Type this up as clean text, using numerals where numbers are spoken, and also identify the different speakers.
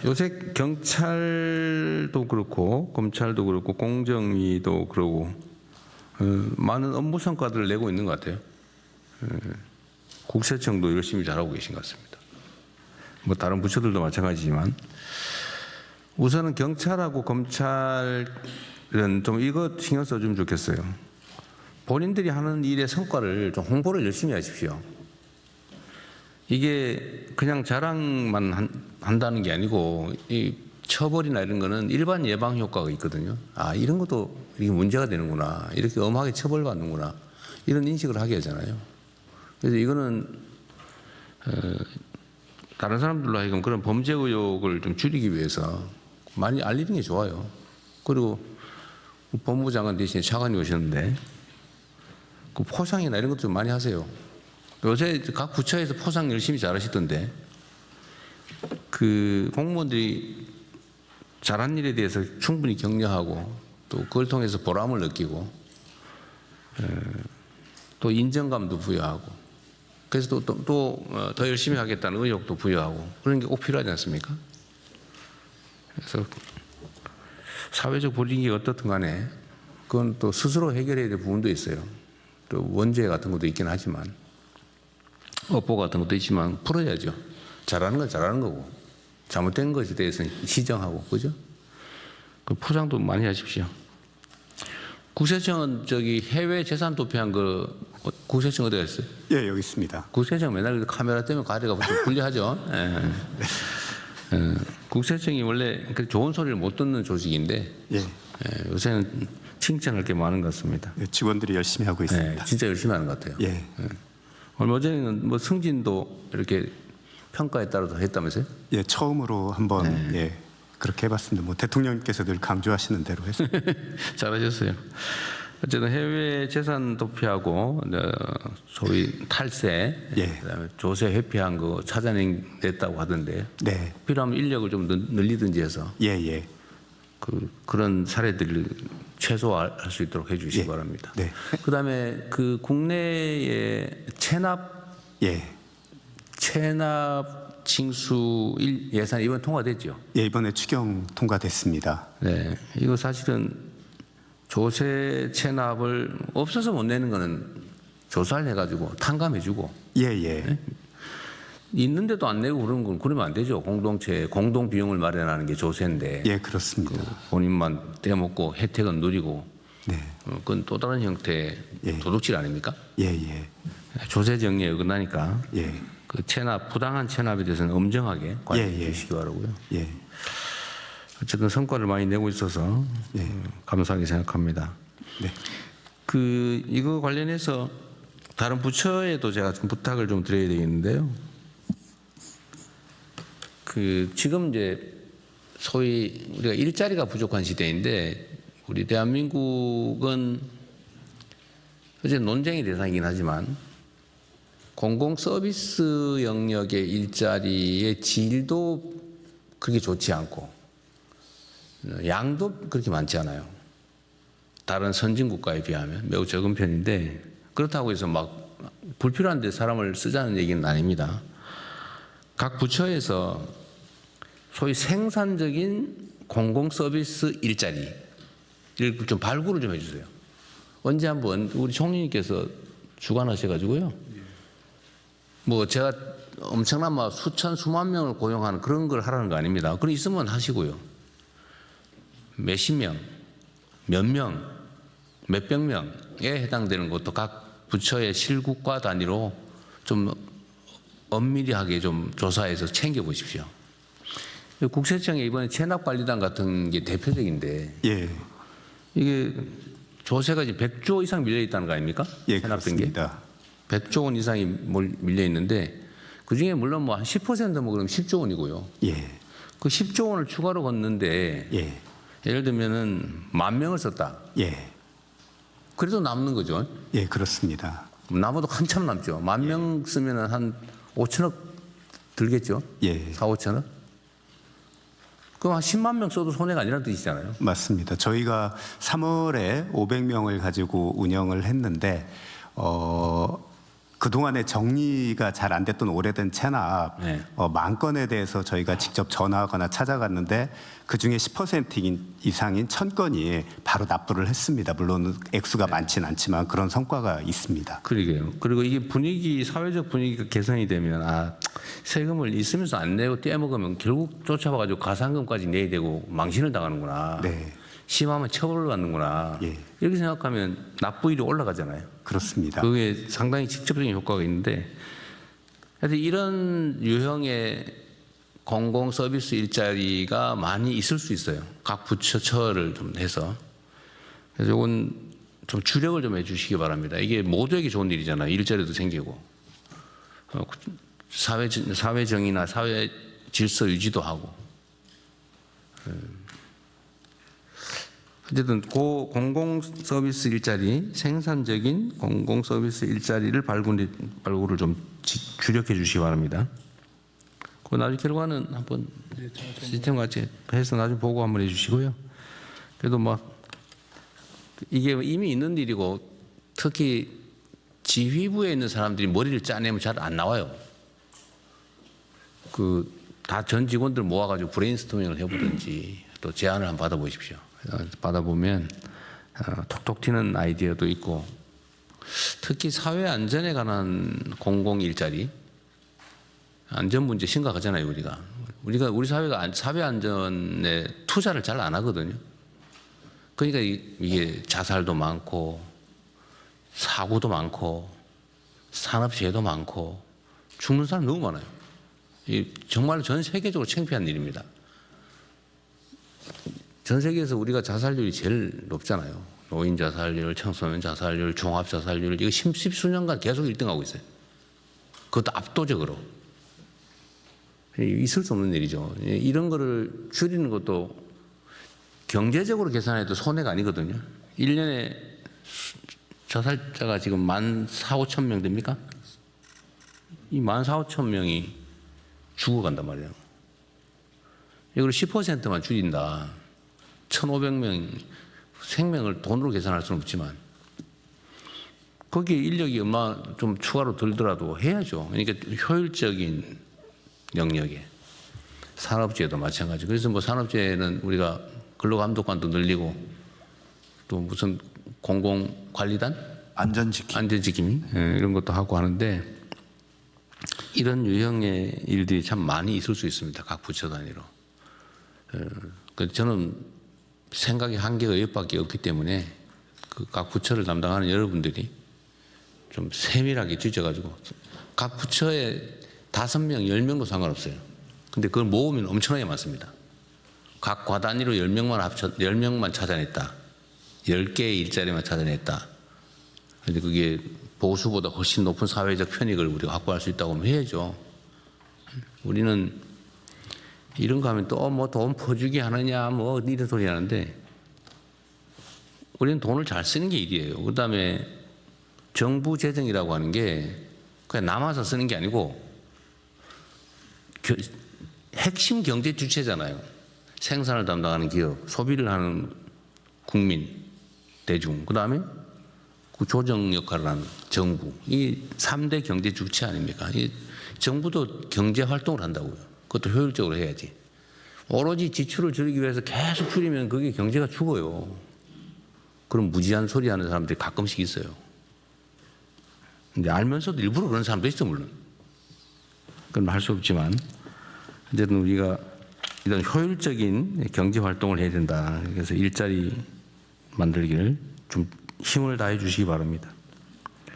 Speaker 1: 요새 경찰도 그렇고 검찰도 그렇고 공정위도 그러고 많은 업무 성과들을 내고 있는 것 같아요. 국세청도 열심히 잘하고 계신 것 같습니다. 뭐 다른 부처들도 마찬가지지만 우선은 경찰하고 검찰은 좀 이거 신경 써주면 좋겠어요. 본인들이 하는 일의 성과를 좀 홍보를 열심히 하십시오. 이게 그냥 자랑만 한다는 게 아니고 이 처벌이나 이런 거는 일반 예방 효과가 있거든요. 아, 이런 것도 이게 문제가 되는구나. 이렇게 엄하게 처벌받는구나. 이런 인식을 하게 하잖아요. 그래서 이거는 다른 사람들로 하여금 그런 범죄 의혹을 좀 줄이기 위해서 많이 알리는 게 좋아요. 그리고 법무부 장관 대신에 차관이 오셨는데 그 포상이나 이런 것도 좀 많이 하세요. 요새 각 부처에서 포상 열심히 잘하시던데 그 공무원들이 잘한 일에 대해서 충분히 격려하고 또 그걸 통해서 보람을 느끼고 또 인정감도 부여하고 그래서 또 더 열심히 하겠다는 의욕도 부여하고 그런 게 꼭 필요하지 않습니까? 그래서 사회적 분위기가 어떻든 간에 그건 또 스스로 해결해야 될 부분도 있어요. 또 원죄 같은 것도 있긴 하지만 업보 같은 것도 있지만 풀어야죠. 잘하는 건 잘하는 거고 잘못된 것에 대해서는 시정하고 그죠? 그 포장도 많이 하십시오. 국세청은 저기 해외 재산 도피한 거 국세청 어디 갔어요?
Speaker 2: 예, 여기 있습니다.
Speaker 1: 국세청 맨날 카메라 때문에 가리가 불리하죠. 예. 국세청이 원래 좋은 소리를 못 듣는 조직인데
Speaker 2: 예.
Speaker 1: 요새는 칭찬할 게 많은 것 같습니다.
Speaker 2: 예, 직원들이 열심히 하고 있습니다.
Speaker 1: 진짜 열심히 하는 것 같아요.
Speaker 2: 예.
Speaker 1: 얼마 전에는 뭐 승진도 이렇게 평가에 따라서 했다면서요?
Speaker 2: 예, 처음으로 한번 예, 그렇게 해봤습니다. 뭐 대통령께서 늘 강조하시는 대로 했습니다.
Speaker 1: 잘하셨어요. 어쨌든 해외 재산 도피하고 소위 탈세,
Speaker 2: 예.
Speaker 1: 그다음에 조세 회피한 거 찾아냈다고 하던데
Speaker 2: 네.
Speaker 1: 필요하면 인력을 좀 늘리든지 해서
Speaker 2: 예, 예.
Speaker 1: 그런 사례들을 최소화할 수 있도록 해주시기
Speaker 2: 예.
Speaker 1: 바랍니다.
Speaker 2: 네.
Speaker 1: 그다음에 그 국내의 체납 징수 예산 이번 통과됐죠?
Speaker 2: 예, 이번에 추경 통과됐습니다.
Speaker 1: 네, 이거 사실은 조세 체납을 없어서 못 내는 거는 조사를 해가지고 탕감해주고
Speaker 2: 예, 예.
Speaker 1: 네? 있는데도 안 내고 그런 건 그러면 안 되죠. 공동체 공동 비용을 마련하는 게 조세인데.
Speaker 2: 예, 그렇습니다.
Speaker 1: 본인만 떼먹고 혜택은 누리고.
Speaker 2: 네.
Speaker 1: 그건 또 다른 형태의 도둑질 아닙니까?
Speaker 2: 예, 예.
Speaker 1: 조세 정리에 어긋나니까.
Speaker 2: 예.
Speaker 1: 그 체납 부당한 체납에 대해서는 엄정하게 관리해 주시기 바라고요.
Speaker 2: 예.
Speaker 1: 어쨌든 성과를 많이 내고 있어서 감사하게 생각합니다.
Speaker 2: 네.
Speaker 1: 이거 관련해서 다른 부처에도 제가 좀 부탁을 좀 드려야 되겠는데요. 지금 이제 소위 우리가 일자리가 부족한 시대인데 우리 대한민국은 어제 논쟁의 대상이긴 하지만 공공 서비스 영역의 일자리의 질도 그렇게 좋지 않고 양도 그렇게 많지 않아요. 다른 선진 국가에 비하면 매우 적은 편인데 그렇다고 해서 막 불필요한 데 사람을 쓰자는 얘기는 아닙니다. 각 부처에서 소위 생산적인 공공 서비스 일자리를 좀 발굴을 좀 해주세요. 언제 한번 우리 총리님께서 주관하셔가지고요. 뭐 제가 엄청난 막 수만 명을 고용하는 그런 걸 하라는 거 아닙니다. 그런 있으면 하시고요. 몇십 명, 몇 명, 몇백 명에 해당되는 것도 각 부처의 실국과 단위로 좀 엄밀하게 좀 조사해서 챙겨보십시오. 국세청에 이번에 체납관리단 같은 게 대표적인데 이게 조세가 이제 100조 이상 밀려 있다는 거 아닙니까?
Speaker 2: 예,
Speaker 1: 체납된
Speaker 2: 그렇습니다.
Speaker 1: 게 100조 원 이상이 밀려 있는데 그 중에 물론 뭐 한 10%뭐 그럼 10조 원이고요.
Speaker 2: 예.
Speaker 1: 그 10조 원을 추가로 걷는데 예를 들면은 10,000명을 썼다.
Speaker 2: 예.
Speaker 1: 그래도 남는 거죠.
Speaker 2: 예, 그렇습니다.
Speaker 1: 남아도 한참 남죠. 10,000명 쓰면은 한 5천억 들겠죠.
Speaker 2: 예.
Speaker 1: 4, 5천억. 그럼 한 10만 명 써도 손해가 아니라는 뜻이잖아요.
Speaker 2: 맞습니다. 저희가 3월에 500명을 가지고 운영을 했는데 그 그동안에 정리가 잘 안 됐던 오래된 체납
Speaker 1: 네.
Speaker 2: 만 건에 대해서 저희가 직접 전화하거나 찾아갔는데 그중에 10% 이상인 1,000건이 바로 납부를 했습니다. 물론 액수가 많지는 않지만 그런 성과가 있습니다.
Speaker 1: 그러게요. 그리고 이게 분위기, 사회적 분위기가 개선이 되면 세금을 있으면서 안 내고 떼먹으면 결국 쫓아와가지고 가산금까지 내야 되고 망신을 당하는구나.
Speaker 2: 네,
Speaker 1: 심하면 처벌을 받는구나.
Speaker 2: 예.
Speaker 1: 이렇게 생각하면 납부율이 올라가잖아요.
Speaker 2: 그렇습니다.
Speaker 1: 그게 상당히 직접적인 효과가 있는데, 하여튼 이런 유형의 공공 서비스 일자리가 많이 있을 수 있어요. 각 부처를 좀 해서. 그래서 이건 좀 주력을 좀 해주시기 바랍니다. 이게 모두에게 좋은 일이잖아요. 일자리도 생기고, 사회 정의나 사회 질서 유지도 하고. 어쨌든 공공 서비스 일자리, 생산적인 공공 서비스 일자리를 발굴을 좀 주력해 주시기 바랍니다. 그 나중에 결과는 한번 시스템 같이 해서 나중에 보고 한번 해주시고요. 그래도 이게 이미 있는 일이고 특히 지휘부에 있는 사람들이 머리를 짜내면 잘 안 나와요. 다 전 직원들 모아가지고 브레인스토밍을 해보든지 또 제안을 한번 받아보십시오. 받아보면 톡톡 튀는 아이디어도 있고 특히 사회 안전에 관한 공공 일자리 안전 문제 심각하잖아요. 우리 사회가 사회 안전에 투자를 잘 안 하거든요. 그러니까 이게 자살도 많고 사고도 많고 산업재해도 많고 죽는 사람 너무 많아요. 정말 전 세계적으로 창피한 일입니다. 전 세계에서 우리가 자살률이 제일 높잖아요. 노인 자살률, 청소년 자살률, 종합 자살률 이거 십수년간 계속 1등하고 있어요. 그것도 압도적으로. 있을 수 없는 일이죠. 이런 거를 줄이는 것도 경제적으로 계산해도 손해가 아니거든요. 1년에 자살자가 지금 14,5천 명 됩니까? 이 14,500명이 죽어간단 말이에요. 이걸 10%만 줄인다. 1,500명 생명을 돈으로 계산할 수는 없지만 거기에 인력이 얼마 좀 추가로 들더라도 해야죠. 그러니까 효율적인 영역에 산업재해도 마찬가지. 그래서 산업재해는 우리가 근로감독관도 늘리고 또 무슨 공공관리단 안전지킴이 이런 것도 하고 하는데 이런 유형의 일들이 참 많이 있을 수 있습니다. 각 부처 단위로. 저는 생각의 한계가 여기밖에 없기 때문에 각 부처를 담당하는 여러분들이 좀 세밀하게 뒤져가지고 각 부처에 5명, 10명도 상관없어요. 근데 그걸 모으면 엄청나게 많습니다. 각 과 단위로 10명만 찾아냈다. 10개의 일자리만 찾아냈다. 근데 그게 보수보다 훨씬 높은 사회적 편익을 우리가 확보할 수 있다고 하면 해야죠. 우리는 이런 거 하면 또 돈 퍼주기 하느냐 이런 소리 하는데 우리는 돈을 잘 쓰는 게 일이에요. 그 다음에 정부 재정이라고 하는 게 그냥 남아서 쓰는 게 아니고 핵심 경제 주체잖아요. 생산을 담당하는 기업, 소비를 하는 국민, 대중, 그 다음에 그 조정 역할을 하는 정부. 이 3대 경제 주체 아닙니까? 이 정부도 경제 활동을 한다고요. 그것도 효율적으로 해야지. 오로지 지출을 줄이기 위해서 계속 줄이면 그게 경제가 죽어요. 그럼 무지한 소리 하는 사람들이 가끔씩 있어요. 근데 알면서도 일부러 그런 사람도 있어, 물론. 그건 할 수 없지만. 어쨌든 우리가 이런 효율적인 경제 활동을 해야 된다. 그래서 일자리 만들기를 좀 힘을 다해 주시기 바랍니다.